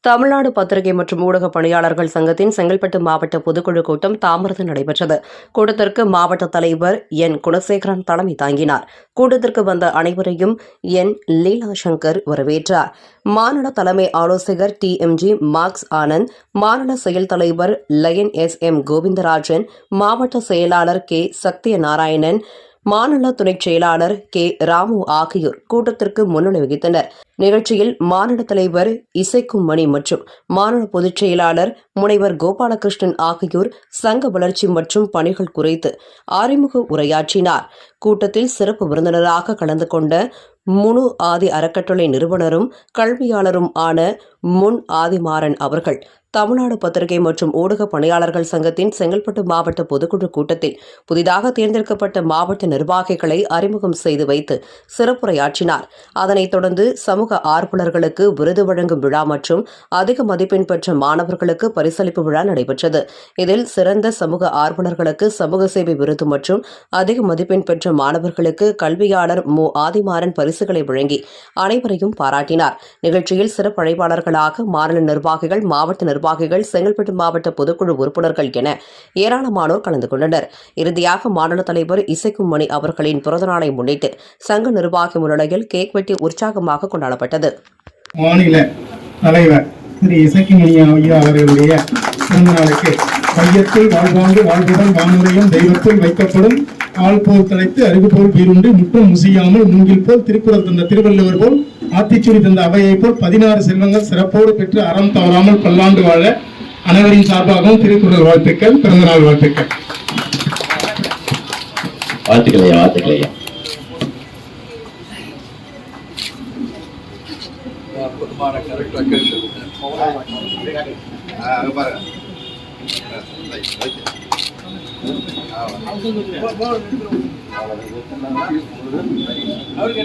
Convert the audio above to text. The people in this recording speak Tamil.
தமிழ்நாடு பத்திரிகை மற்றும் ஊடக பணியாளர்கள் சங்கத்தின் செங்கல்பட்டு மாவட்ட பொதுக்குழு கூட்டம் தாம்பரத்தில் நடைபெற்றது. கூட்டத்திற்கு மாவட்ட தலைவர் என். குணசேகரன் தலைமை தாங்கினார். கூட்டத்திற்கு வந்த அனைவரையும் என். லீலா சங்கர் வரவேற்றார். மாநில தலைமை ஆலோசகர் TMG மார்க்ஸ் ஆனந்த், மாநில செயல் தலைவர் லயன் SM கோவிந்தராஜன், மாவட்ட செயலாளர் K. சத்யநாராயணன், மாநில துணைச் செயலாளர் K. ராமு ஆகியோர் கூட்டத்திற்கு முன்னிலை வகித்தனர். நிகழ்ச்சியில் மாநில தலைவர் இசைக்குமணி மற்றும் மாநில பொதுச் செயலாளர் முனைவர் கோபாலகிருஷ்ணன் ஆகியோர் சங்க வளர்ச்சி மற்றும் பணிகள் குறித்து அறிமுக உரையாற்றினார். கூட்டத்தில் சிறப்பு விருந்தினராக கலந்து கொண்ட முனு ஆதி அறக்கட்டளை நிறுவனரும் கல்வியாளரும் ஆன முன் ஆதிமாறன் அவர்கள் தமிழ்நாடு பத்திரிகை மற்றும் ஊடக பணியாளர்கள் சங்கத்தின் செங்கல்பட்டு மாவட்ட பொதுக்குழு கூட்டத்தில் புதிதாக தேர்ந்தெடுக்கப்பட்ட மாவட்ட நிர்வாகிகளை அறிமுகம் செய்து வைத்து சிறப்புரையாற்றினார். அதனைத் தொடர்ந்து சமூக ஆர்வலர்களுக்கு விருது வழங்கும் விழா மற்றும் அதிக மதிப்பெண் பெற்ற மாணவர்களுக்கு பரிசளிப்பு விழா நடைபெற்றது. இதில் சிறந்த சமூக ஆர்வலர்களுக்கு சமூக சேவை விருது மற்றும் அதிக மதிப்பெண் பெற்ற மாணவர்களுக்கு கல்வியாளர் மு. ஆதிமாறன் பரிசுகளை வழங்கி அனைவரையும் பாராட்டினார். நிகழ்ச்சியில் சிறப்பு அழைப்பாளர்களாக மாநில நிர்வாகிகள், மாவட்ட நிர்வாகிகள், செங்கல்பட்டு மாவட்ட பொதுக்குழு உறுப்பினர்கள் என ஏராளமானோர் கலந்து கொண்டனர். இறுதியாக மாநில தலைவர் இசைக்குமணி அவர்களின் பிறந்தநாளை முன்னிட்டு சங்க நிர்வாகி முன்னிலையில் கேக் வெட்டி உற்சாகமாக கொண்டாடப்பட்டது. மாநில தலைவர் திரு இசைக்குமணி ஐயா அவர்களுடைய பிறந்த நாளுக்கு மையத்தில் வாழ்வாங்கு வாழ்வுடன் வானுரையும் தெய்வத்தில் வைக்கப்படும் ஆள் போல் தலைத்து அறிவு போல் வீருண்டு முற்றும் முசியாமல் மூங்கில் போல் திருக்குறள் தந்த திருவள்ளுவர் போல் ஆத்திச்சூடி தந்த அவையை போல் 16 செல்வங்கள் சிறப்போடு பெற்று அறம் தவறாமல் பல்லாண்டு வாழ அனைவரின் சார்பாகவும் திருக்குறள் வாழ்த்துக்கள், பிறந்தநாள் வாழ்த்துக்கள். வாழ்த்துக்களையா. அவருக்கு